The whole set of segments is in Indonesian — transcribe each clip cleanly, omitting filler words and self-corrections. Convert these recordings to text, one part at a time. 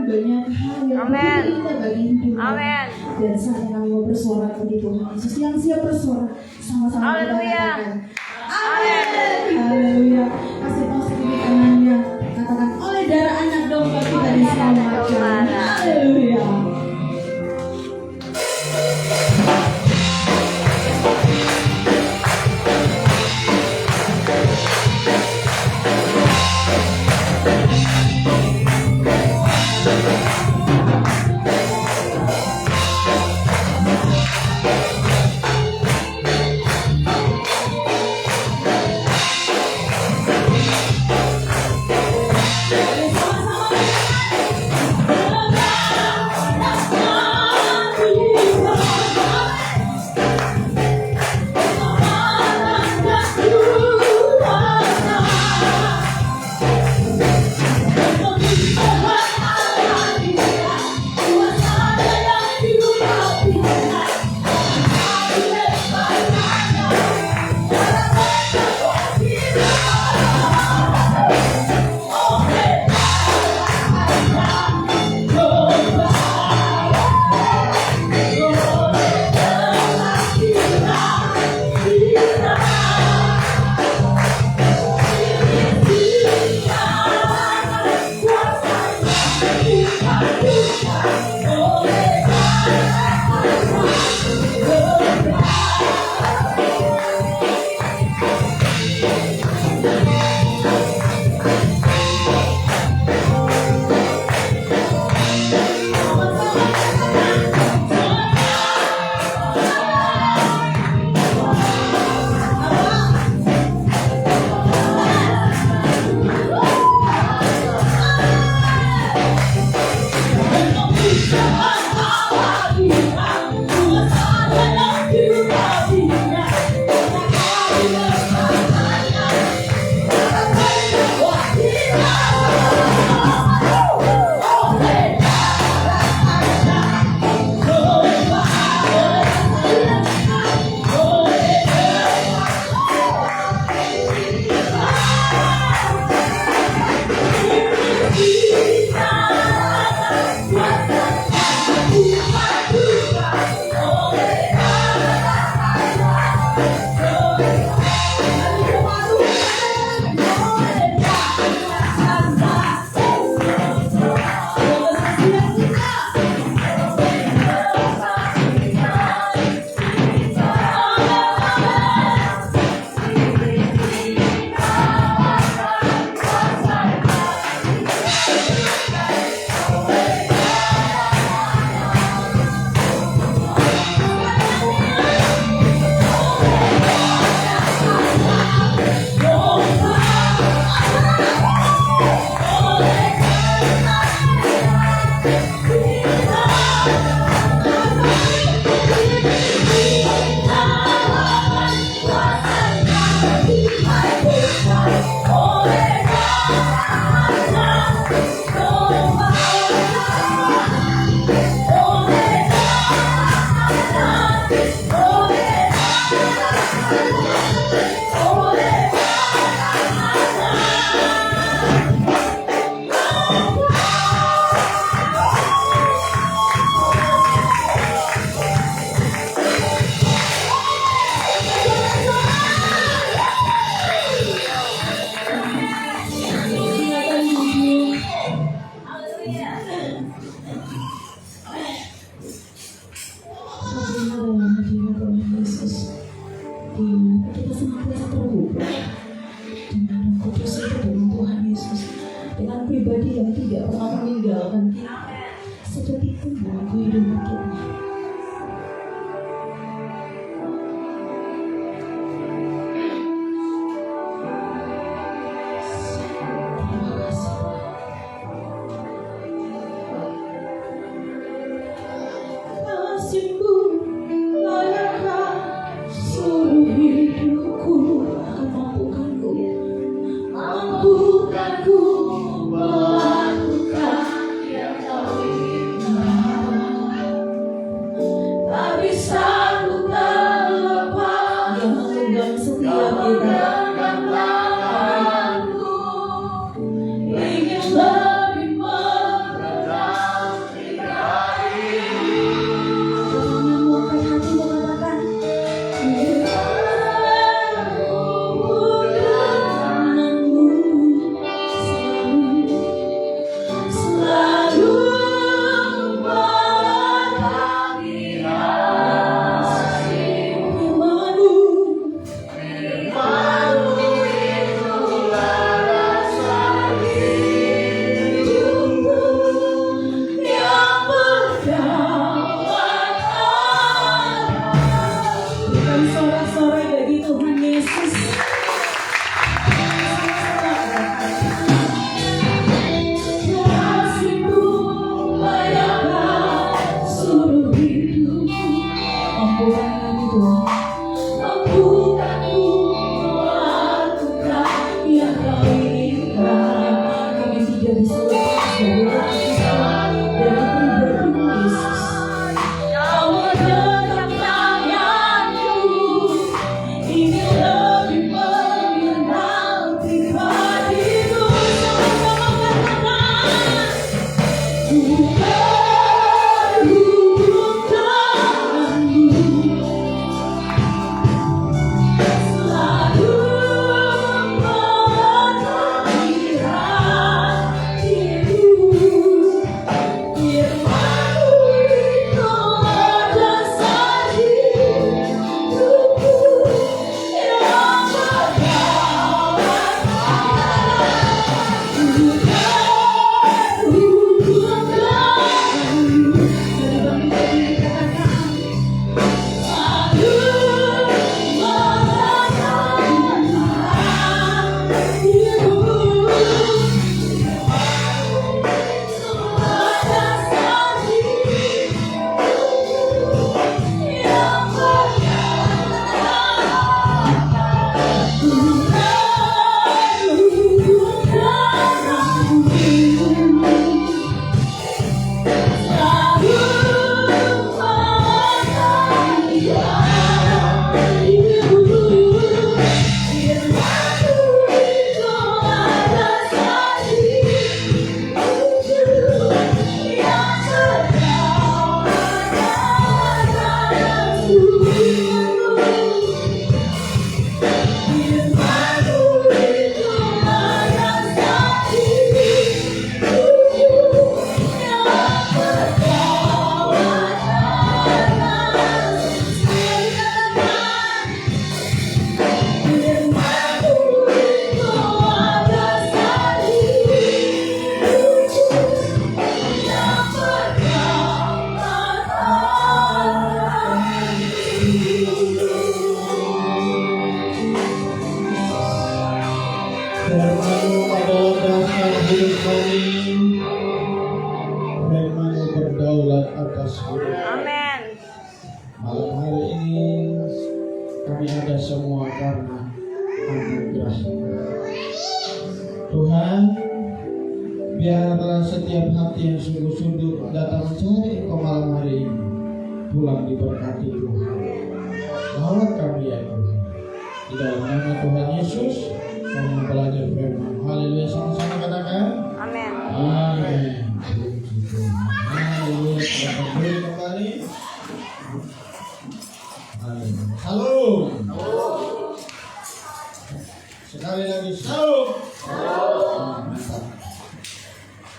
banyak hal yang indah bagi hidup kami. Dan saat kami mau bersuara bagi Tuhan Yesus yang siap bersuara, sama-sama kita katakan amin. Haleluya. Kasih tahu sedikit tangannya, katakan oleh darah anak domba kita diselamatkan. Haleluya.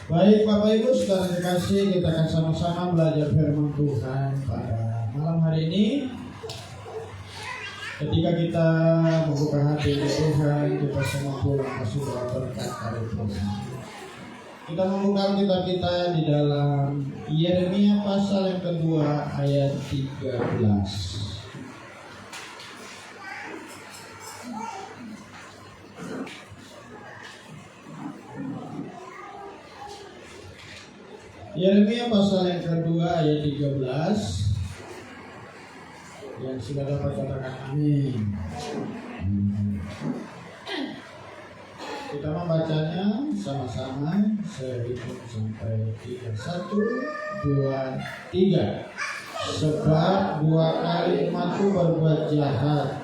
Baik Bapak Ibu saudara terkasih, kita akan sama-sama belajar firman Tuhan pada malam hari ini. Ketika kita membuka hati ke Tuhan, kita semua pulang pasti berkat dari Tuhan. Kita membuka kitab kita di dalam Yeremia pasal yang kedua ayat 13. Yeremia pasal yang kedua ayat 13. Yang sudah dapat katakan amin. Kita membacanya sama-sama. Saya hitung sampai 3. 1, 2, 3. Sebab 2 kali umatku berbuat jahat,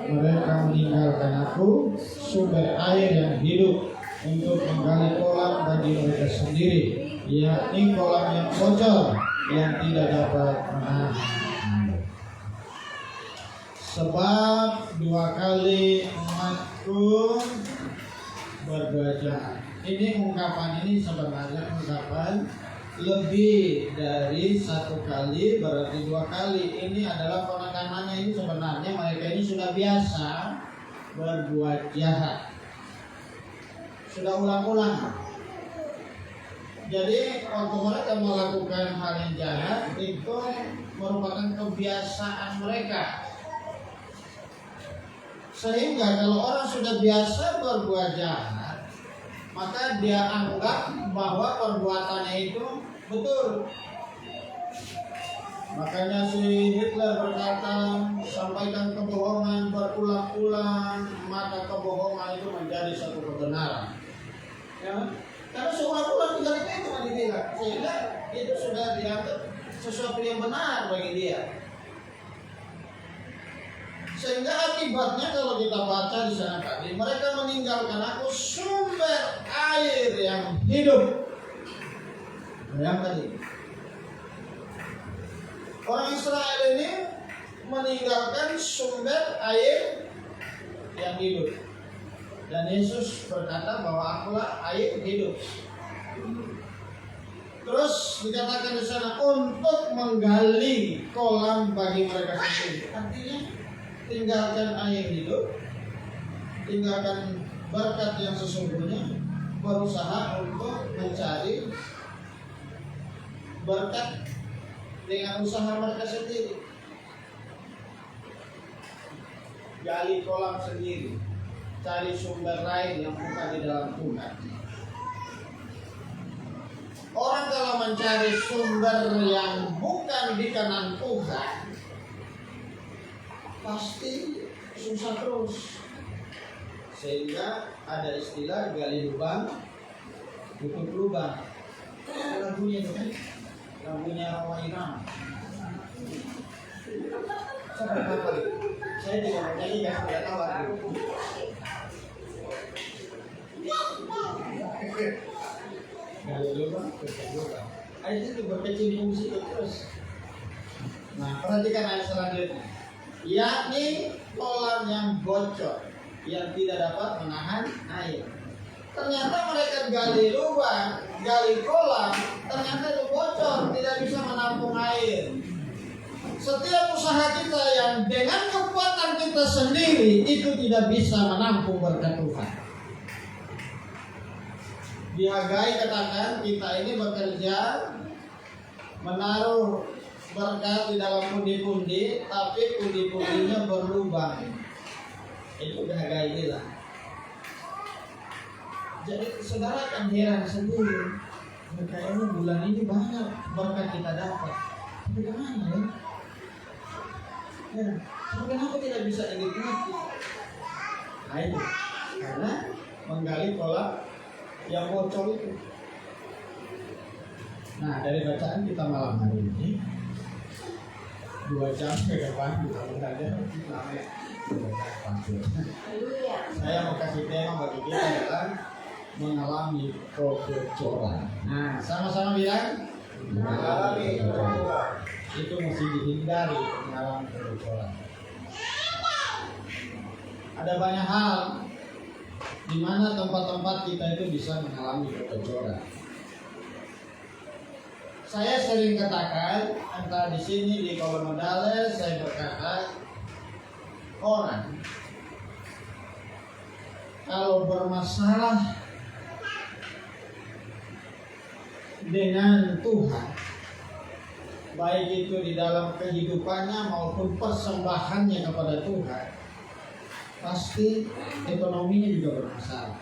mereka meninggalkan aku, sumber air yang hidup, untuk menggali kolam bagi mereka sendiri, yakni kolam yang bocor yang tidak dapat menahan. Sebab 2 kali umatku berbuat jahat. Ini ungkapan ini sebenarnya ungkapan lebih dari 1 kali, berarti 2 kali. Ini adalah penekanannya, ini sebenarnya mereka ini sudah biasa berbuat jahat, sudah ulang-ulang. Jadi waktu mereka melakukan hal yang jahat itu merupakan kebiasaan mereka. Sehingga kalau orang sudah biasa berbuat jahat, maka dia anggap bahwa perbuatannya itu betul. Makanya si Hitler berkata, sampaikan kebohongan berulang-ulang, maka kebohongan itu menjadi satu kebenaran. Ya? Karena seulang-ulang tinggal itu yang dibilang, sehingga itu sudah dianggap sesuatu yang benar bagi dia. Sehingga akibatnya kalau kita baca di sana tadi, mereka meninggalkan aku, sumber air yang hidup. Bayangkan ini. Orang Israel ini meninggalkan sumber air yang hidup. Dan Yesus berkata bahwa akulah air hidup. Terus dikatakan di sana untuk menggali kolam bagi mereka sendiri. Artinya tinggalkan air hidup, tinggalkan berkat yang sesungguhnya, berusaha untuk mencari berkat dengan usaha mereka sendiri. Gali kolam sendiri, cari sumber lain yang bukan di dalam Tuhan. Orang kalau mencari sumber yang bukan di kanan Tuhan, pasti susah terus. Sehingga ada istilah gali lubang, tutup lubang. Lagunya itu kan, lagunya Roma Irama. Saya juga mau nyanyi, nggak tahu lagu. Gali lubang, tutup lubang. Ayat itu berkecimpung situ terus. Nah, perhatikan ayat selanjutnya. Yakni kolam yang bocor, yang tidak dapat menahan air. Ternyata mereka gali lubang, gali kolam, ternyata itu bocor, tidak bisa menampung air. Setiap usaha kita yang dengan kekuatan kita sendiri itu tidak bisa menampung berkat Tuhan. Di Hagai katakan kita ini bekerja menaruh berkat di dalam pundi-pundi, tapi pundi-pundinya berlubang. Itu di Hagai bilang. Jadi saudara akan heran sendiri. Kayaknya bulan ini banyak berkat kita dapat. Tapi bagaimana ya? Tapi kenapa tidak bisa dinikmati? Nah itu karena menggali kolam yang bocor itu. Nah dari bacaan kita malam hari ini 2 jam ke depan kita belajar saya mau kasih tema bagi kita adalah mengalami kebocoran. Nah sama-sama bilang mengalami kebocoran. Itu mesti dihindari mengalami kebocoran. Ada banyak hal di mana tempat-tempat kita itu bisa mengalami kebocoran. Saya sering katakan, entah di sini di kolom modal, saya berkata, orang kalau bermasalah dengan Tuhan, baik itu di dalam kehidupannya maupun persembahannya kepada Tuhan, pasti ekonominya juga bermasalah.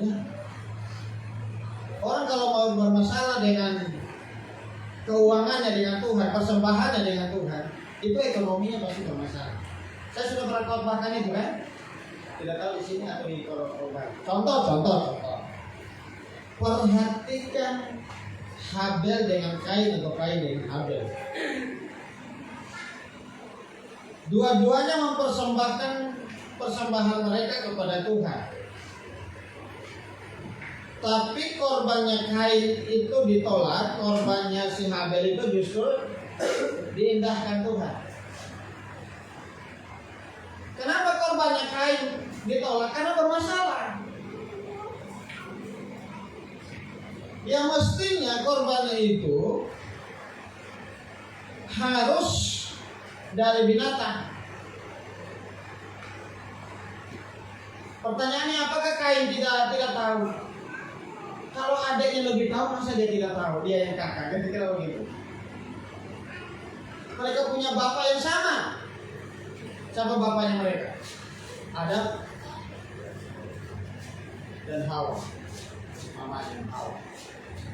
Ya. Orang kalau mau bermasalah dengan keuangannya dengan Tuhan, persembahannya dengan Tuhan, itu ekonominya pasti bermasalah. Saya sudah pernah khotbahkan itu kan? Tidak tahu di sini atau di korban. Contoh. Perhatikan Habel dengan Kain atau Kain dengan Habel. Dua-duanya mempersembahkan persembahan mereka kepada Tuhan. Tapi korbannya Kain itu ditolak, korbannya si Habel itu justru diindahkan Tuhan. Kenapa korbannya Kain ditolak? Karena bermasalah. Yang mestinya korbannya itu harus dari binatang. Pertanyaannya, apakah Kain tidak tahu? Kalau adanya lebih tahu, masa dia tidak tahu? Dia yang kakak, kan kira begitu. Mereka punya bapak yang sama. Siapa bapaknya mereka? Adam dan Hawa. Mamanya Hawa.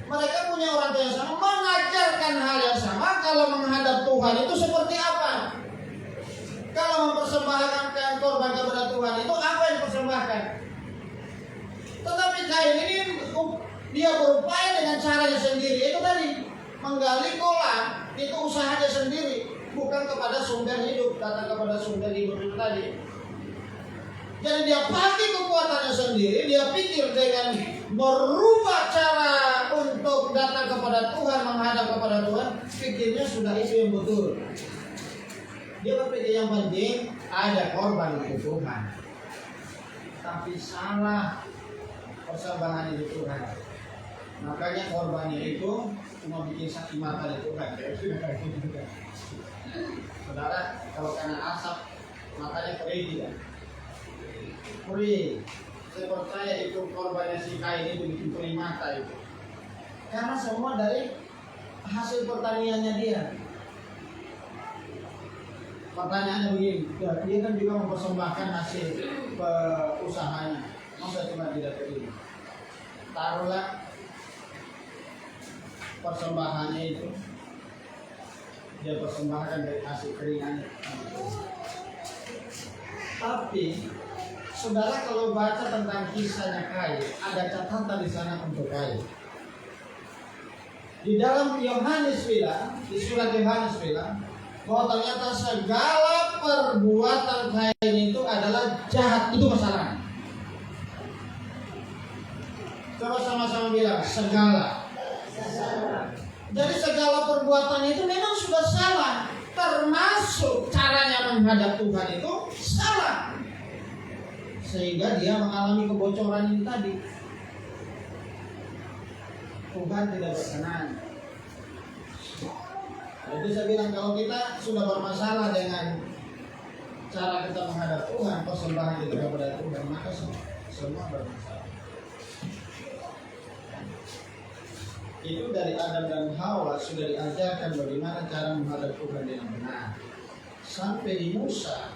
Mereka punya orang tua yang sama, mengajarkan hal yang sama. Kalau menghadap Tuhan itu seperti apa? Kalau mempersembahkan korban kepada Tuhan itu apa yang dipersembahkan? Tetapi Kain ini dia berupaya dengan caranya sendiri. Itu tadi menggali kolam, itu usahanya sendiri, bukan kepada sumber hidup, datang kepada sumber hidup itu tadi. Jadi dia pakai kekuatannya sendiri, dia pikir dengan merubah cara untuk datang kepada Tuhan, menghadap kepada Tuhan, pikirnya sudah itu yang betul. Dia berpikir yang penting ada korban untuk Tuhan. Tapi salah persembahan itu Tuhan. Makanya korbannya itu cuma bikin sakit mata di Tuhan. Saudara, kalau karena asap matanya perih tidak? Perih. Saya percaya itu korbannya si Kain itu bikin perih mata itu. Karena semua dari hasil pertaniannya dia. Pertanyaannya begini, dia kan juga mempersembahkan hasil usahanya. Masa cuma tidak terima? Taruhlah persembahannya itu dia persembahkan dari hasil keringannya. Tapi saudara kalau baca tentang kisahnya Kain, ada catatan di sana untuk Kain. Di dalam Yohanes bilang, di surat Yohanes bilang bahwa ternyata segala perbuatan Kain itu adalah jahat. Itu masalahnya. Coba sama-sama bilang segala. Jadi segala perbuatan itu memang sudah salah, termasuk caranya menghadap Tuhan itu salah, sehingga dia mengalami kebocoran ini tadi. Tuhan tidak berkenan. Jadi saya bilang kalau kita sudah bermasalah dengan cara kita menghadap Tuhan, persembahan kita kepada Tuhan, maka semua bermasalah. Itu dari Adam dan Hawa sudah diajarkan bagaimana cara menghadap Tuhan dengan benar. Sampai di Musa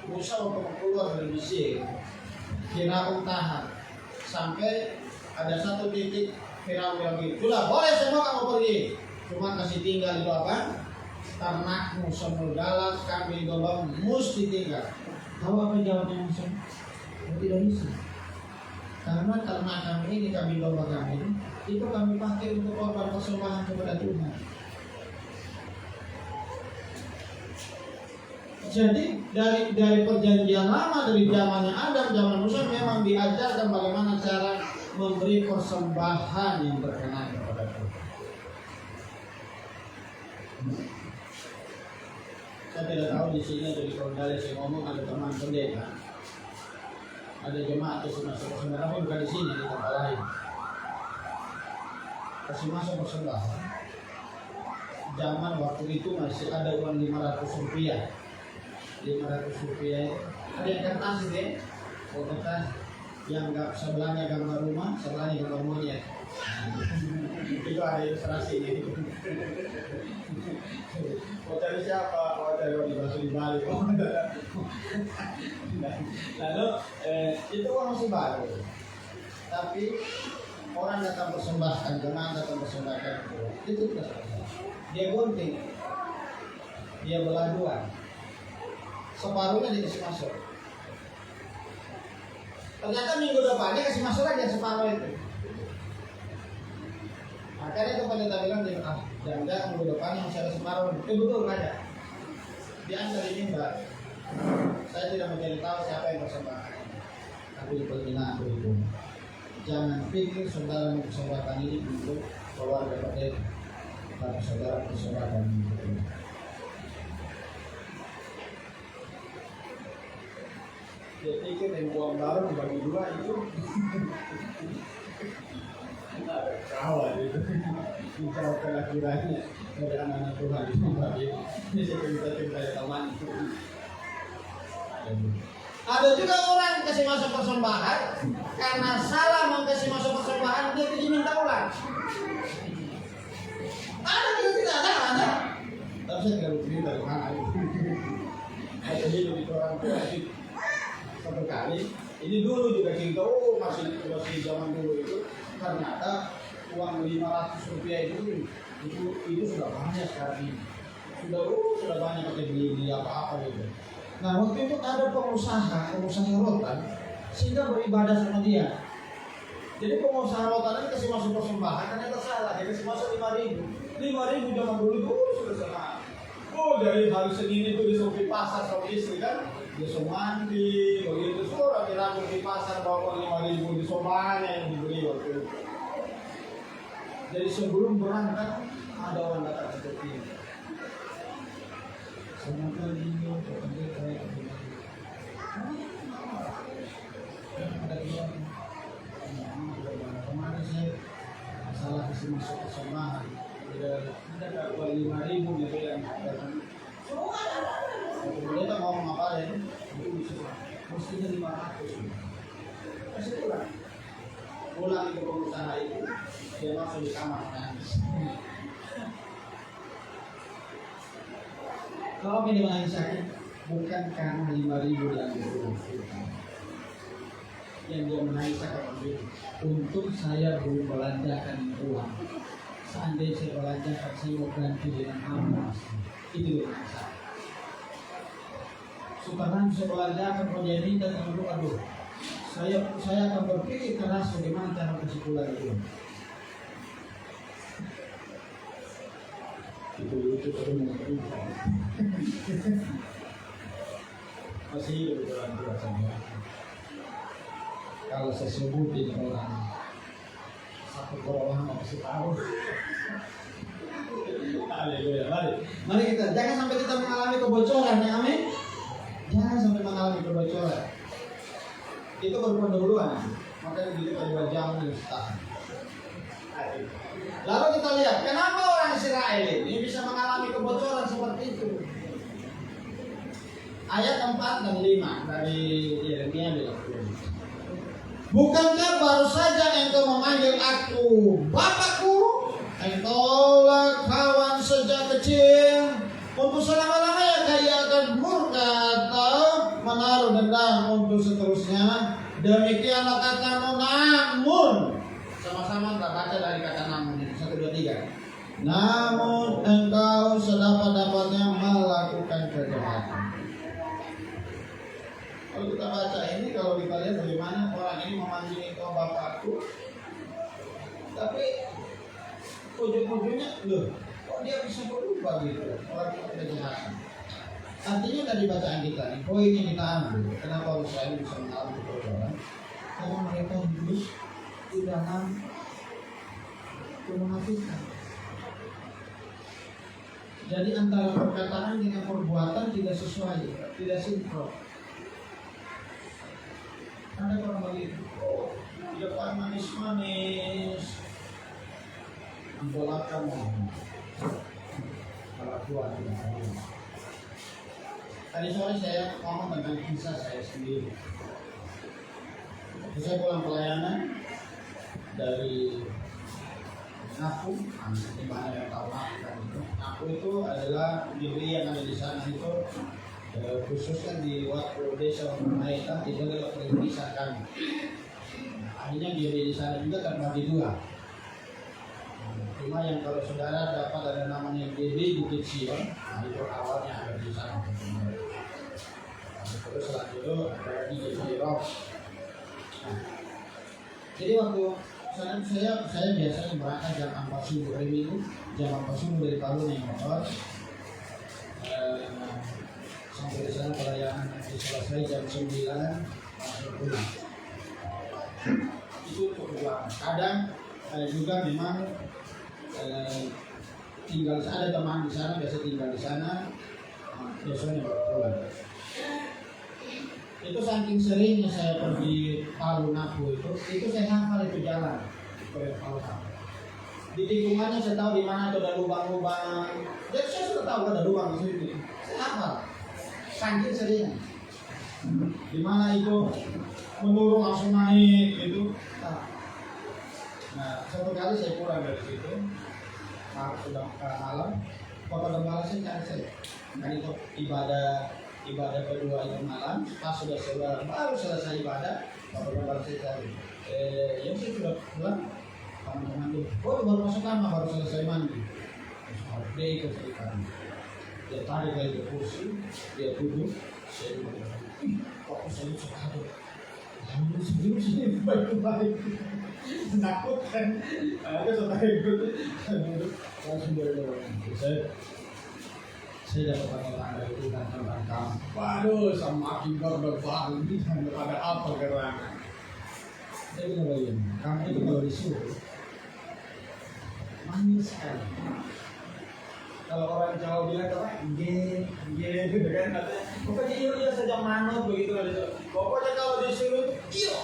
waktu keluar dari Mesir, Firaun tahan. Sampai ada satu titik Firaun bilang gitu, sudah boleh semua kamu pergi, cuma kasih tinggal itu apa? Ternakmu, semur galak, kambing domba mesti tinggal. Tahu apa jawabnya Musa? Tidak bisa. Karena ternak kami ini, kambing domba kami itu kami pakai untuk korban persembahan kepada Tuhan. Jadi dari perjanjian lama, dari zamannya Adam, zaman Musa memang diajarkan bagaimana cara memberi persembahan yang berkenan kepada Tuhan. Saya tidak tahu di sini ada di Kondali saya ngomong ada teman pendeta, ada jemaat yang masuk persembahan, bukan di sini di tempat lain. Kasih masuk persembahan. Zaman waktu itu masih ada uang 500 rupiah. 500 rupiah itu ada yang kertas itu ya, kertas yang sebelahnya gambar rumah, sebelahnya gambar monyet. Itu ada ilustrasinya. Mau cari siapa? Mau cari orang di Bali. Lalu itu uang masih baru, tapi orang datang persembahkan, jemaat datang persembahkan itu tidak salah. Dia gunting, dia belah dua, separuhnya dikasih masuk. Ternyata minggu depannya kasih masuk lagi yang separuh itu. Akhirnya itu pendeta bilang dia jangan minggu depannya masih ada separuh. Itu betul nggak ada. Dia dari mimbar. Saya tidak mencari tahu siapa yang persembahkan, tapi di pembinaan itu. Jangan pikir saudara mempersembahkan ini untuk keluarga pendeta, tapi saudara persembahkan ini untuk Tuhan. Dia pikir yang uang baru dibagi dua itu kawan itu menjauhkan akhirannya dari anak-anak Tuhan itu. Ini cerita-cerita yang teman itu. Ada juga orang kasih masuk persembahan karena salah mengkasih masuk persembahan dia tidak minta ulang. Ada tidak ada. Tapi saya tidak berpikir dari mana itu. Saya hidup di orang tua satu kali. Ini dulu juga cerita, masih zaman dulu itu ternyata uang 500 rupiah itu sudah banyak sekarang ini. Sudah banyak pakai beli apa-apa gitu. Nah waktu itu ada pengusaha rotan sehingga beribadah sama dia. Jadi pengusaha rotan ini kasih masuk persembahan ternyata salah, dia kasih masuk 5.000 zaman dulu itu sudah sama. Dari hari Senin itu disuruh pasar sama istri kan, Dia mandi, begitu surat dirangkul di pasar bawa 5.000 di somanya yang dibeli waktu itu. Jadi sebelum berangkat ada orang datang seperti ini. Semoga dia bekerja kayak ada dia. Kemarin saya salah isi masuk ke sama ada 5.000 gitu yang datang. Kemudian kita ngomong apa ya? Itu bisa mestinya 500. Kasih pulang ke pengusaha itu, dia masuk di kamar nangis. Kalau ini menangis sakit, bukan karena 5.000 yang dibutuhkan. Yang dia menangis sakit begitu. Untung saya belum belanjakan uang. Seandainya saya belanjakan, saya mau ganti dengan apa? Itu yang saya. Supaya saya belanjakan proyek ini dan aduh, saya akan berpikir keras bagaimana cara kasih pulang itu. Itu lucu terus masih hidup dalam tuasannya. Kalau saya sebutin orang satu golongan masih tahu. Haleluya. Mari kita jangan sampai kita mengalami kebocoran, ya amin. Jangan sampai mengalami kebocoran. Itu baru pendahuluan. Makanya kita 2 jam nih tahan. Lalu kita lihat kenapa orang Israel ini bisa mengalami kebocoran seperti itu. Ayat 4 dan 5 dari Yeremia bilang, bukankah baru saja engkau memanggil aku Bapakku? Engkaulah kawan sejak kecil. Untuk selama-lamanya Ia akan murka atau menaruh dendam untuk seterusnya. Demikianlah katamu, namun sama-sama kita baca dari kata namun 1, 2, 3. Namun engkau sedapat-dapatnya melakukan kejahatan. Kalau kita baca ini, kalau kita lihat bagaimana orang ini memanggil engkau Bapakku, tapi ujung-ujungnya loh, kok dia bisa berubah gitu? Orang itu kejahatan. Artinya tadi bacaan kita nih, poin yang kita ambil, kenapa Israel bisa mengalami kebocoran? Karena mereka hidup di dalam kemunafikan. Jadi antara perkataan dengan perbuatan tidak sesuai, tidak sinkron. Ada orang begitu, di depan manis-manis, belakang kelakuan tidak ada. Tadi sore saya ngomong tentang kisah saya sendiri. Saya pulang pelayanan dari Napu, di mana yang tahu Napu itu adalah diri yang ada di sana itu khususnya di waktu desa Maita itu adalah perpisahan kami. Akhirnya diri di sana juga terbagi 2. Cuma yang kalau saudara dapat ada namanya GD Bukit Sion, nah itu awalnya ada di sana. Terus selanjutnya ada di GD Rock. Jadi waktu sana saya biasanya berangkat jam 4 subuh hari Minggu, jam 4 subuh dari Palu naik motor. Sampai di sana pelayanan nanti selesai jam 9 masuk pulang. Itu cukup lama. Kadang juga memang tinggal ada teman di sana, biasa tinggal di sana, biasanya pulang. Itu saking seringnya saya pergi Palu Napu itu saya hafal itu jalan ke Palu Napu. Di tikungannya saya tahu di mana ada lubang-lubang. Jadi saya sudah tahu ada lubang di situ. Saya hafal. Saking sering. Di mana itu menurun langsung naik gitu. Nah, satu kali saya pulang dari situ, sudah malam, kota Gembala saya cari saya. Kan itu ibadah kedua itu malam, pas sudah baru selesai ibadah, kota Gembala saya cari. Yang saya sudah pulang, teman-teman itu, baru masuk kamar, baru selesai mandi. Dia ikut cerita. Dia tarik lagi ke kursi, dia duduk, saya duduk. Kok saya sekali? Lalu sebelum sini baik-baik. Menakutkan, ada setelah itu duduk langsung dari orang. saya dapat pengetahuan dari Tuhan tentang kamu. Waduh, semakin berdebar daripada apa gerangan. Saya bilang begini, kamu itu kalau disuruh manis sekali. Kalau orang Jawa bilang apa? Gitu kan? Pokoknya iya saja manut begitu kan. Pokoknya kalau disuruh iyo.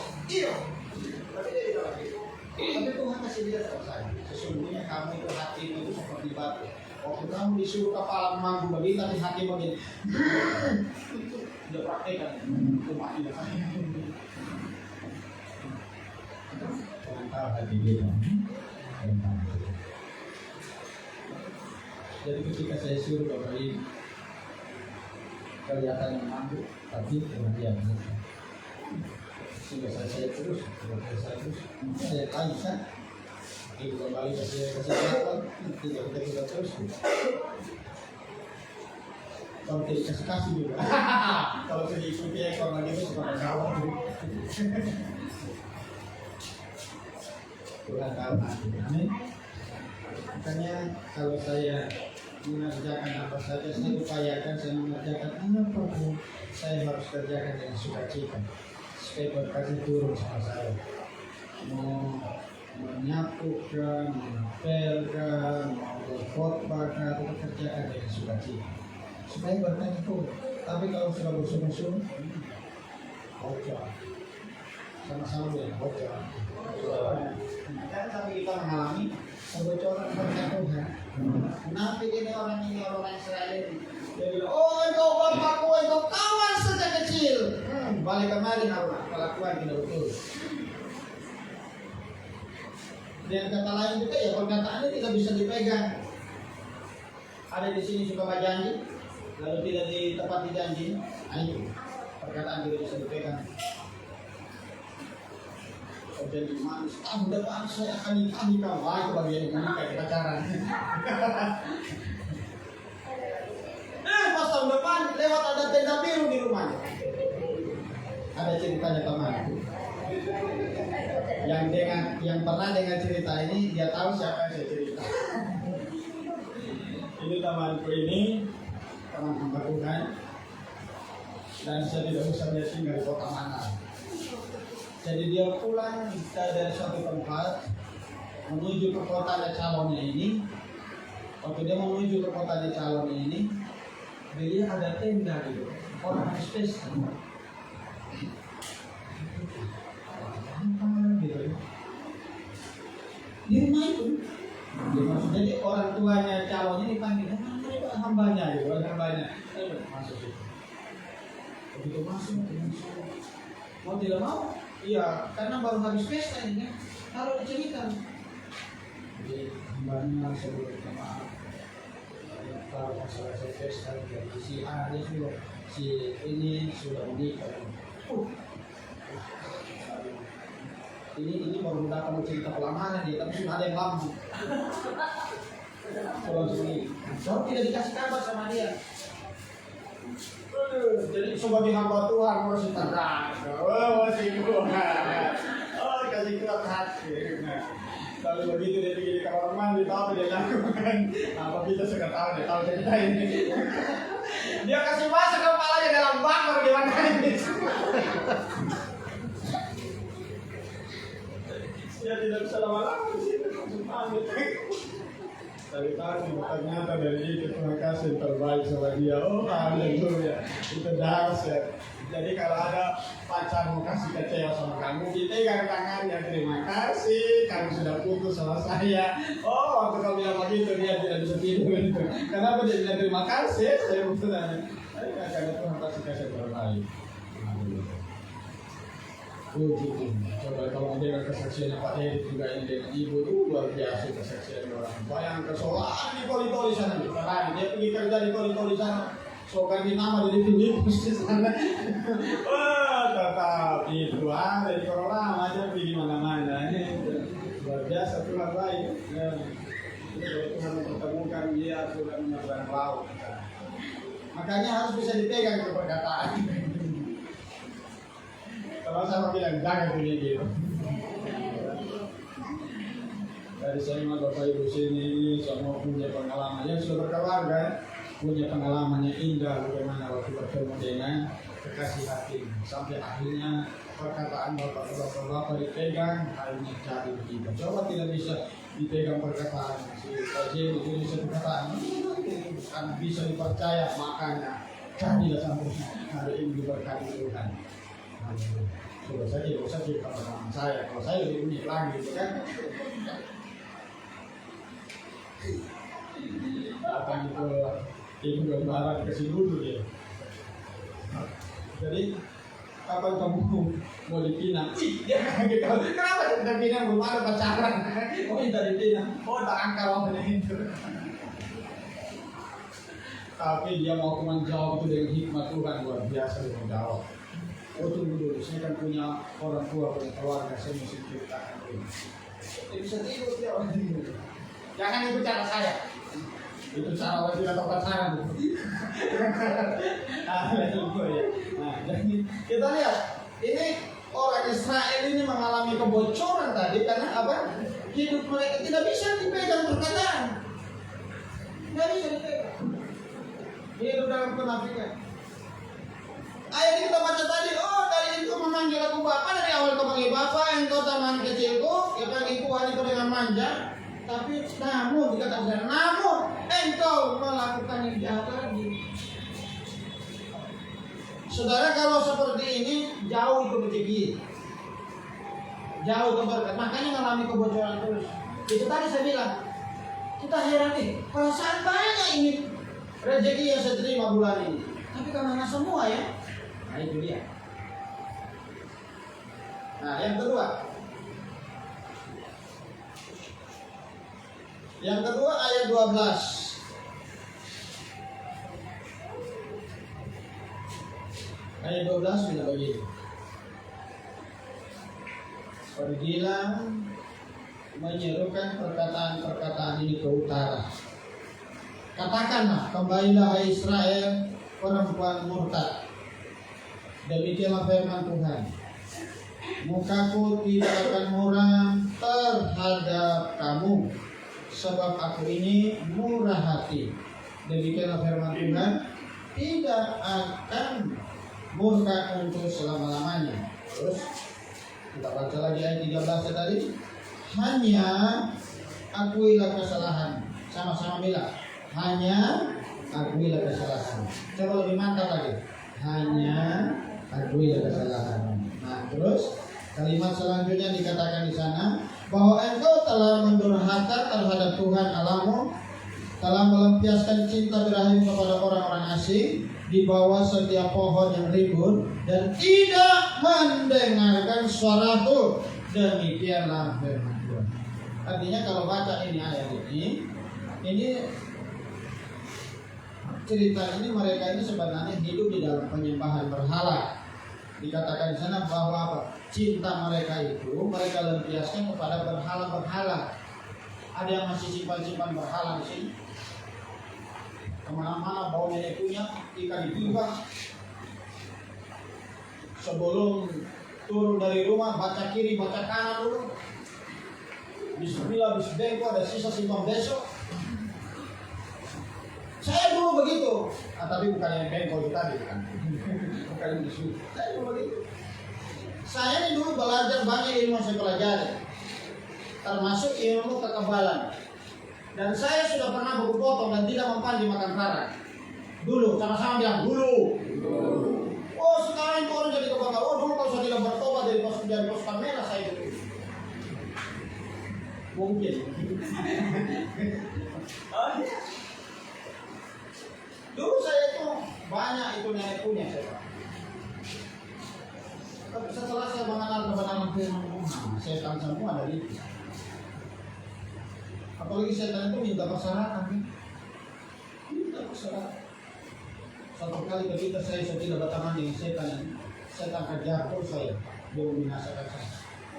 Tapi dia tidak begitu. Tapi Tuhan kasih dia sama saya. Sesungguhnya kamu itu hatimu itu seperti batu. Waktu kamu disuruh kepala mampu begitu, tapi hati begini. Sudah praktekkan. Itu mati dah. Jangan tahu hati dia. Jadi ketika saya suruh Bapak ini kelihatan mampu, tapi kemudian sehingga saya terus, saya tanya, ibu kembali ke saya kesehatan, tidak kita terus. Kalau tidak kasih juga, kalau saya ikuti ekor lagi itu seperti kawan. Tuhan tahu hati, amin. Makanya kalau saya mengerjakan apa saja, saya upayakan saya mengerjakan apapun, saya harus kerjakan dengan sukacita supaya berkatnya turun sama saya. Mau menyapu kan, mengapel kan, mau berkhotbah kan, itu kerjakan dengan sukacita supaya berkatnya turun. Tapi kalau sudah bersungguh-sungguh, bocor, sama-sama dengan bocor. Jangan sampai kita mengalami kebocoran berkat Tuhan. Kenapa ini orang Israel ini? Dia bilang, oh engkau bapakku, engkau kawan sejak kecil. Balik kemari Allah, kelakuan tidak betul. Dengan kata lain juga ya perkataannya tidak bisa dipegang. Ada di sini suka berjanji, lalu tidak ditepati janji. Ayo, perkataan tidak bisa dipegang. Jadi manis, tahun depan saya akan nikahi kamu. Wah, itu bagian yang menikah di pacaran. Pas tahun depan lewat ada tenda biru di rumahnya. Ada ceritanya teman. Yang pernah dengar cerita ini, dia tahu siapa yang saya cerita. Ini temanku ini, teman hamba Tuhan, dan saya tidak usah dia tinggal di kota mana. Jadi dia pulang dari suatu tempat menuju ke kotanya calonnya ini. Waktu dia menuju ke kotanya calonnya ini, dia ada tenda gitu. Orang habis pesta. Gitu. Di rumah itu. Jadi orang tuanya calonnya dipanggil, hambanya gitu, hambanya. Masuk situ. Begitu masuk, mau tidak mau. Iya, karena baru habis pesta ini kan, harus diceritakan. Jadi hambanya sebelum minta maaf. Kalau masalah saya pesta, si A dia sudah, si ini sudah menikah. Ini baru datang cerita pelamaran dia, tapi sudah ada yang lama. Kalau sini, baru tidak dikasih kabar sama dia. Jadi sebagai hamba Tuhan masih tenang, masih kuat, kasih kuat hati. Kalau begitu dia pergi di kamar mandi, tahu dia lakukan apa kita suka tahu dia tahu cerita ini. Dia kasih masuk kepalanya dalam bak baru dia makan. Dia tidak bisa lama-lama di situ, pamit. Dari tadi ternyata dari itu Tuhan kasih terbaik sama dia. Oh haleluya, itu dahsyat. Jadi kalau ada pacar mau kasih kecewa sama kamu, dipegang tangannya, terima kasih, kamu sudah putus sama saya. Oh waktu kamu bilang begitu dia tidak bisa tidur itu. Kenapa dia bilang terima kasih? Saya putus tanya. Karena Tuhan pasti kasih terbaik. Puji. Coba kalau dengan kesaksian Pak Heri juga ini dengan ibu itu luar biasa kesaksian orang. Bayangkan soal di Toli-Toli sana, dia pergi kerja di Toli-Toli sana, so ganti nama dari Filipus di sana. Wah, tetap itu ada di orang aja pergi mana-mana. Luar biasa Tuhan baik. Tuhan mempertemukan dia sudah menyeberang laut. Makanya harus bisa dipegang ke perkataan. Kalau sama bilang jangan punya gitu. Dari saya sama Bapak Ibu sini semua punya pengalaman yang sudah berkeluarga. punya pengalaman yang indah bagaimana waktu bertemu dengan kekasih hati, sampai akhirnya perkataan bapak dipegang, akhirnya jadi begitu. Coba tidak bisa dipegang perkataan si Fajil, itu bisa perkataan karena bisa dipercaya, makanya jadilah sampai hari ini diberkati Tuhan. Sudah saja kalau saya, kalau saya lebih unik lagi, gitu kan? Datang itu gambaran ke dulu dia. Jadi kapan kamu mau dipinang? Dia kaget. Kenapa kita pinang? Belum ada pacaran. Oh minta dipinang. Oh tak angka itu. Tapi dia mau menjawab itu dengan hikmat Tuhan luar biasa dia menjawab. Oh tunggu dulu, saya kan punya orang tua, punya keluarga, saya mesti ceritakan ini. Dia bisa tidur dia orang ini. Jangan ikut cara saya. Itu cara orang tidak tahu pacaran. Nah, jadi kita lihat ini orang Israel ini mengalami kebocoran tadi karena apa? Hidup mereka tidak bisa dipegang perkataan. Tidak bisa dipegang. Hidup dalam kenafikan. Ayat yang kita baca tadi, oh dari itu memanggil aku Bapa, dari awal kau panggil Bapa, engkau teman kecilku, ya panggilku hariku dengan manja. Tapi namun dikatakan, namun engkau melakukan yang jahat lagi. Saudara, kalau seperti ini jauh itu rezeki, jauh itu berkat. Makanya mengalami kebocoran terus. Itu tadi saya bilang, kita heran nih, perasaan banyak ini rezeki yang saya terima bulan ini. Tapi karena semua ya. Nah itu dia. Nah yang kedua. Yang kedua ayat 12. Ayat 12 bila begini. Pergilah menyerukan perkataan-perkataan ini ke utara. Katakanlah, kembalilah hai Israel, perempuan murtad. Demikianlah firman Tuhan. Mukaku tidak akan muram terhadap kamu, sebab aku ini murah hati. Demikianlah firman Tuhan, tidak akan murka untuk selama-lamanya. Terus kita baca lagi ayat 13 tadi. Hanya akuilah kesalahan. Sama-sama bilang, hanya akuilah kesalahan. Coba lebih mantap lagi. Hanya akuilah kesalahan. Nah, terus kalimat selanjutnya dikatakan di sana bahwa engkau telah mendurhaka terhadap Tuhan Allahmu, telah melampiaskan cinta berakhir kepada orang-orang asing di bawah setiap pohon yang rimbun dan tidak mendengarkan suaraku. Demikianlah firman Tuhan. Artinya kalau baca ini ayat ini cerita ini mereka ini sebenarnya hidup di dalam penyembahan berhala. Dikatakan di sana bahwa apa? Cinta mereka itu mereka lampiaskan kepada berhala-berhala. Ada yang masih simpan-simpan berhala di sini. Kemana-mana baunya itunya ikan ditimbang. Sebelum turun dari rumah baca kiri baca kanan dulu. Bismillah bisbengko ada sisa simpan besok. Saya dulu begitu. Tapi bukan yang bengko itu tadi kan. Bukan yang disuruh. Saya dulu begitu. Saya ini dulu belajar banyak ilmu yang saya pelajari, termasuk ilmu kekebalan. Dan saya sudah pernah buku potong dan tidak mempan dimakan parah. Dulu, sama-sama bilang dulu. Oh sekarang itu orang jadi kebanggaan. Oh dulu kalau saya tidak bertobat dari pasukan merah saya itu. Mungkin. Dulu saya itu banyak itu nenek punya saya. Tapi setelah saya mengenal kebenaran firman Tuhan, setan semua dari itu. Apalagi setan itu minta persyaratan. Minta persyaratan. Satu kali ketika saya tidak berteman dengan setan, setan kejar terus saya, dia membinasakan saya.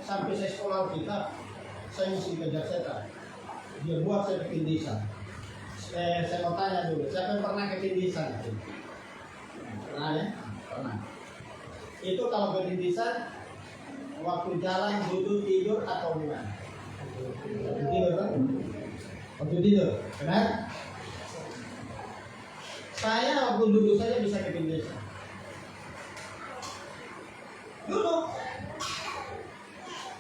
Sampai saya sekolah kita, saya mesti kejar setan. Dia buat saya ketindisan. Saya mau tanya dulu, siapa yang pernah ketindisan? Pernah ya? Pernah. Itu kalau ketindisan, waktu jalan, duduk, tidur, atau gimana? Waktu tidur kan? Waktu tidur, benar? Saya waktu duduk saja bisa ke desa. Duduk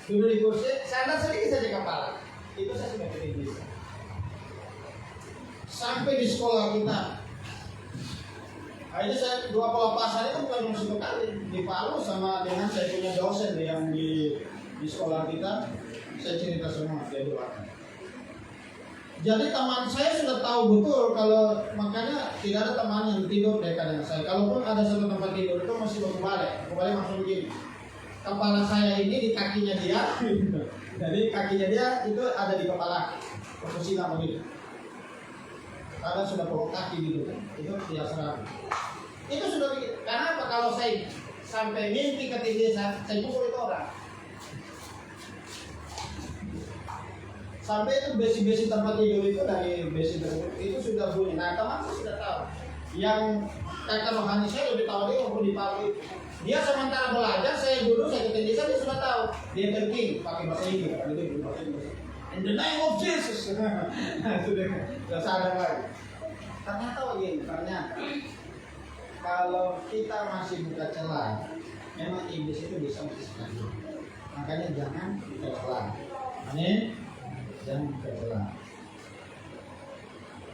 di kursi, saya sedikit saja kepala. Itu saya sudah ke desa. Sampai di sekolah kita. Akhirnya saya 2 pelepasan itu bukan cuma 1 kali di Palu sama dengan saya punya dosen yang di sekolah kita. Saya cerita semua dia doakan. Jadi teman saya sudah tahu betul kalau makanya tidak ada teman yang tidur dekat dengan saya. Kalaupun ada satu tempat tidur itu masih berbalik maksudnya begini. Kepala saya ini di kakinya dia, jadi kakinya dia itu ada di kepala, posisi begitu. Kadang sudah pokok kaki gitu kan, itu tidak serap. Itu sudah bikin. Karena apa? Kalau saya sampai mimpi ke desa, saya pukul itu orang. Sampai itu besi-besi tempat tidur itu dari besi itu sudah bunyi. Nah teman saya sudah tahu. Yang kakak rohani saya lebih tahu dia waktu di Palu itu. Dia sementara belajar, saya dulu saya ke desa dia sudah tahu. Dia terking pakai bahasa Inggris, itu bahasa Inggris. In the name of Jesus. Sudah sadar lagi. Ternyata begini, ternyata kalau kita masih buka celah, memang iblis itu bisa mengisahkan. Makanya jangan buka celah. Amin. Jangan buka celah.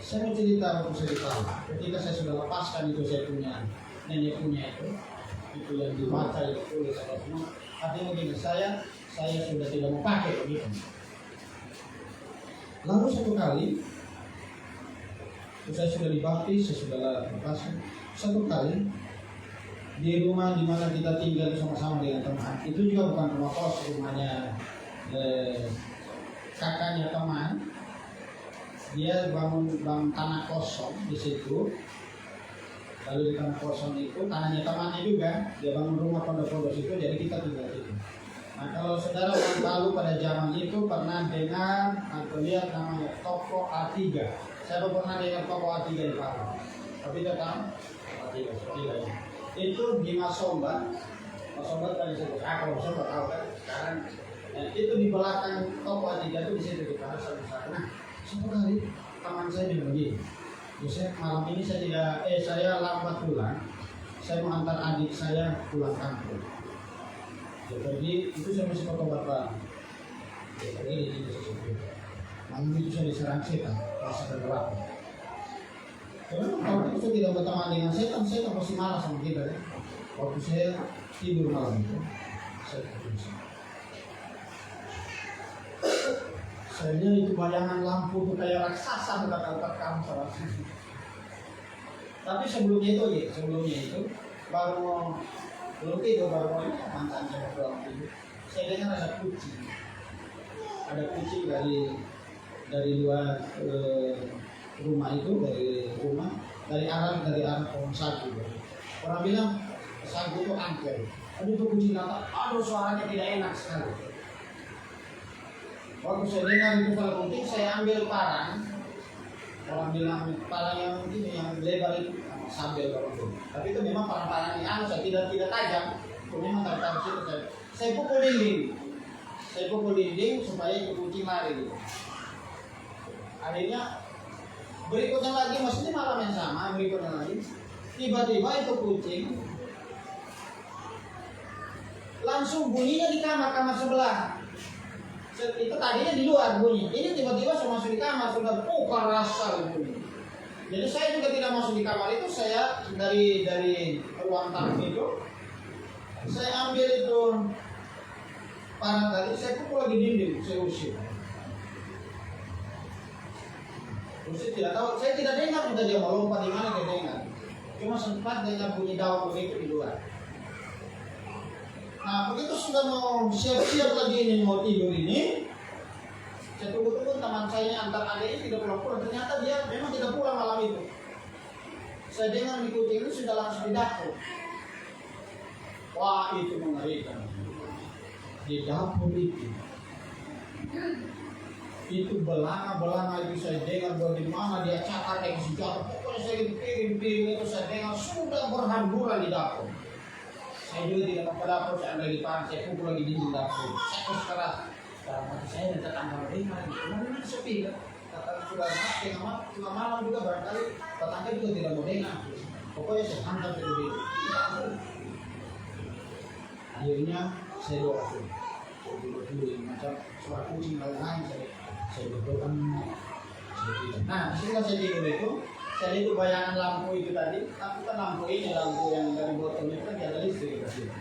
Saya mau cerita waktu saya di Palu. Ketika saya sudah lepaskan itu saya punya nenek punya itu yang dibaca itu tulis apa semua. Artinya begini, saya sudah tidak mau pakai begitu. Lalu satu kali, saya sudah dibaptis, saya sudah lepaskan. Satu kali di rumah di mana kita tinggal sama-sama dengan teman, itu juga bukan rumah kos, rumahnya kakaknya teman. Dia bangun tanah kosong di situ. Lalu di tanah kosong itu tanahnya temannya juga. Dia bangun rumah pondok-pondok situ, jadi kita tinggal di situ. Nah kalau saudara orang Palu pada zaman itu pernah dengar atau lihat namanya Toko A3. Saya belum pernah dengar Toko A3 di Palu. Tapi kita tahu A3 itu di Masomba. Masomba tadi saya kalau Masomba tahu kan. Sekarang itu di belakang Toko A3 itu di situ di Palu sana. Nah satu kali teman saya bilang begini. Biasanya malam ini saya lambat pulang. Saya mau antar adik saya pulang kampung. Jadi itu saya masih foto bapak. Jadi itu sesuatu. Malam itu saya diserang setan, rasa gelap. Karena kalau itu saya tidak berteman dengan setan pasti marah sama kita. Ya. Waktu saya tidur malam itu, saya tidur. Saya lihat itu bayangan lampu itu kayak raksasa mendekat kamu salah. Tapi sebelumnya itu baru belum tidur baru mantan saya pulang tidur. Saya dengar ada kucing dari luar rumah itu dari arah pohon sagu. Orang bilang sagu itu angker. Aduh itu kucing datang, aduh suaranya tidak enak sekali. Waktu saya dengar itu kalau kucing, saya ambil parang. Orang bilang parang yang ini yang lebar itu sambil kalau tapi itu memang parang-parang yang saya tidak tajam. Itu memang taruh situ saya pukul dinding supaya itu kucing lari gitu. Akhirnya berikutnya lagi maksudnya malam yang sama berikutnya lagi tiba-tiba itu kucing langsung bunyinya di kamar sebelah. Itu tadinya di luar bunyi, ini tiba-tiba saya masuk di kamar sudah rasa bunyi. Jadi saya juga tidak masuk di kamar itu, saya dari ruang tamu itu saya ambil itu parang tadi, saya pukul lagi dinding, saya usir tidak tahu, saya tidak dengar udah dia mau lompat di mana dia dengar, cuma sempat dengar bunyi daun begitu di luar. Nah begitu sudah mau siap-siap lagi ini mau tidur ini, saya tunggu-tunggu teman saya antar adiknya tidak pulang. Ternyata dia memang tidak pulang malam itu. Saya dengar di kucing itu sudah langsung di dapur. Wah itu mengerikan. Di dapur itu belanga itu saya dengar bagaimana dia cakar kayak senjata. Pokoknya saya piring itu saya dengar sudah berhamburan di dapur. Saya juga tidak mau ke dapur, saya ambil di depan, saya pukul lagi di dapur. Saya keras. Dalam hati saya dan tetangga mereka, mana sepi kan? Sudah malam juga barangkali tetangga juga tidak mau dengar. Pokoknya saya hantam dulu. Akhirnya saya doakan. Dulu macam suara kucing lain saya berdoa. Nah, setelah saya tidur itu, saya lihat bayangan lampu itu tadi. Tapi kan lampu ini, lampu yang dari botol itu kan ada listrik di situ.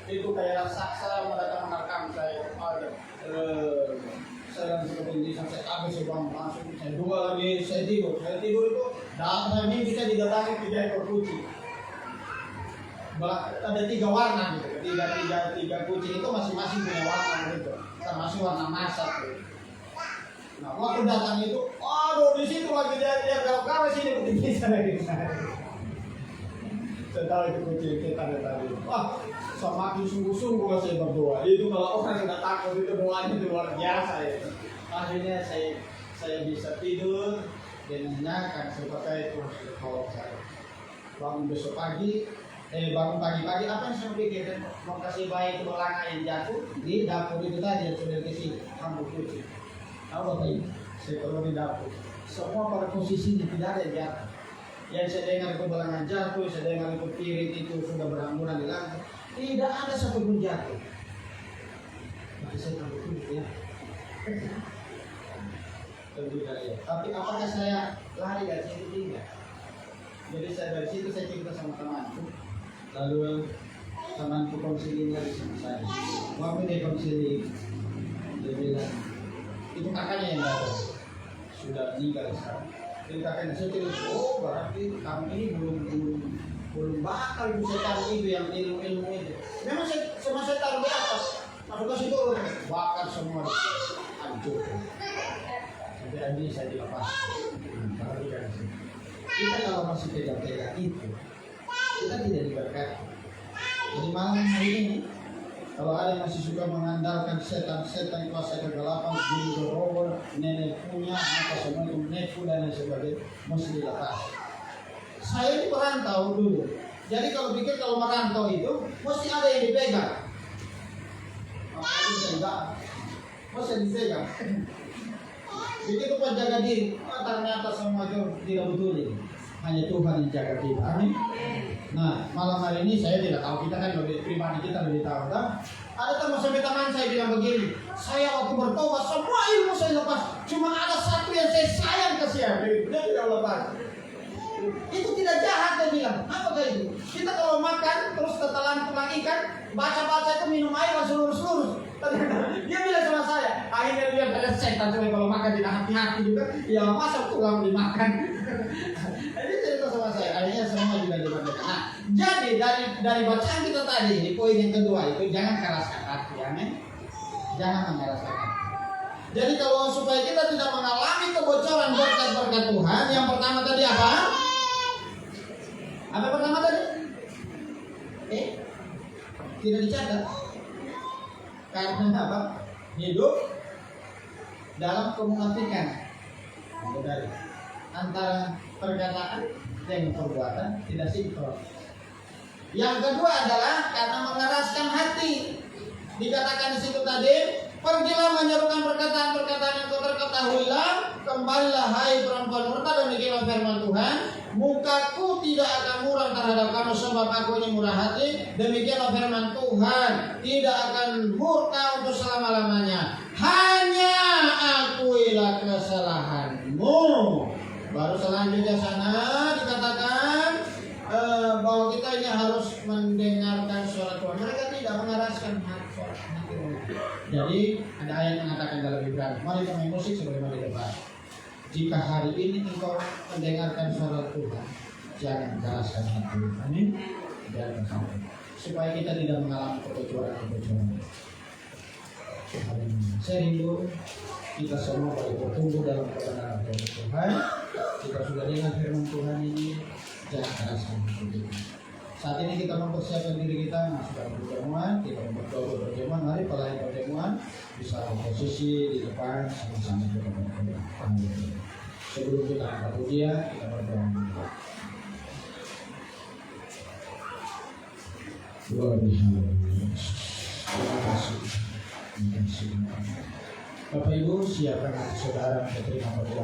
Itu kayak raksasa mereka menerkam saya. Saya langsung berdiri sampai habis saya bangun langsung saya dua lagi saya tidur itu datang ini bisa didatangi 3 ekor kucing. Ada 3 warna gitu. Tiga kucing itu masing-masing punya warna gitu. Termasuk warna masak gitu. Nah, waktu datang itu, aduh di situ lagi dia garap-garap sini kucing saya gitu. Saya tahu itu kucing kita tadi. Wah, semakin sungguh-sungguh saya berdoa. Itu kalau orang sudah takut itu doanya itu luar biasa ya. Akhirnya saya bisa tidur dan menyenangkan seperti itu kalau saya bangun besok pagi. Bangun pagi-pagi apa yang saya pikirkan mau kasih bayi itu belanga yang jatuh di dapur itu tadi yang sudah dikasih rambut kucing. Tahu apa ini? Saya keluar di dapur. Semua pada posisinya tidak ada yang jatuh. Yang saya dengar itu belanga jatuh, saya dengar itu piring itu sudah berhamburan di lantai. Tidak ada satupun jatuh. Tapi saya tahu itu ya. Tapi apakah saya lari dari situ tidak? Jadi saya dari situ saya cerita sama temanku. Lalu temanku konseling lagi sama saya. Waktu dia konseling, dia bilang itu kakaknya yang datang sudah meninggal sekarang. Jadi kakaknya saya bilang, oh berarti kamu ini belum bakal itu setan itu yang ilmu itu. Memang semua saya taruh di atas, masuk ke situ bakar semua, hancur. Sampai akhirnya saya dilepas. Kita kalau masih pegang-pegang itu, kita tidak diberkati. Jadi malam hari ini, kalau ada yang masih suka mengandalkan setan kuasa kegelapan, jin rohor, nenek punya, apa semua itu nefu dan lain sebagainya, mesti dilepas. Saya ini merantau dulu. Jadi kalau pikir kalau merantau itu, mesti ada yang dipegang. Apa itu tidak? Mesti dipegang. Begitu pun jaga diri, ternyata semua itu tidak betul ini. Hanya Tuhan yang jaga kita. Amin. Nah, malam hari ini saya tidak tahu, kita kan lebih pribadi kita lebih tahu kan? Ada teman saya bilang begini, saya waktu bertobat semua ilmu saya lepas, cuma ada satu yang saya sayang kasihan, dia tidak lepas. Itu tidak jahat dia bilang. Apakah itu? Kita kalau makan terus tetelan tulang ikan, baca itu minum air langsung lurus. Dia bilang sama saya, akhirnya dia bilang setan kalau makan tidak hati-hati juga, ya masa tulang dimakan. Jadi cerita sama saya, akhirnya semua juga dimakan. Nah, jadi dari bacaan kita tadi di poin yang kedua itu jangan keraskan hati, amin. Jangan mengeraskan hati. Jadi kalau supaya kita tidak mengalami kebocoran berkat-berkat Tuhan, yang pertama tadi apa? Apa pertama tadi? Tidak dicatat. Karena apa? Hidup dalam kemunafikan. Dari antara perkataan dan perbuatan tidak sinkron. Yang kedua adalah karena mengeraskan hati. Dikatakan di situ tadi, pergilah menyerukan perkataan-perkataan yang kau ketahuilah, kembalilah hai perempuan murka dan demikianlah firman Tuhan, mukaku tidak akan murah terhadap kamu sebab aku ini murah hati, demikianlah firman Tuhan, tidak akan murka untuk selama-lamanya, hanya akuilah kesalahanmu. Baru selanjutnya sana dikatakan bahwa kita ini harus mendengarkan suara Tuhan. Mereka tidak mengeraskan hati. Jadi ada ayat yang mengatakan dalam Ibrani, mari kita main musik sebagaimana di depan. Jika hari ini engkau mendengarkan suara Tuhan, jangan keraskan hati. Amin. Jangan sampai supaya kita tidak mengalami kebocoran. Saya rindu kita semua boleh bertumbuh dalam kebenaran Tuhan. Kita sudah dengar firman Tuhan ini, jangan keraskan hati kita. Saat ini kita mempersiapkan diri kita masuk dalam pertemuan, kita memperdoa pertemuan. Mari pelayan pertemuan bisa posisi di depan sama-sama kita berdoa. Sebelum kita angkat pujian, kita berdoa. Luar biasa. Terima kasih. Bapak Ibu, siapkan hati saudara untuk terima berdoa.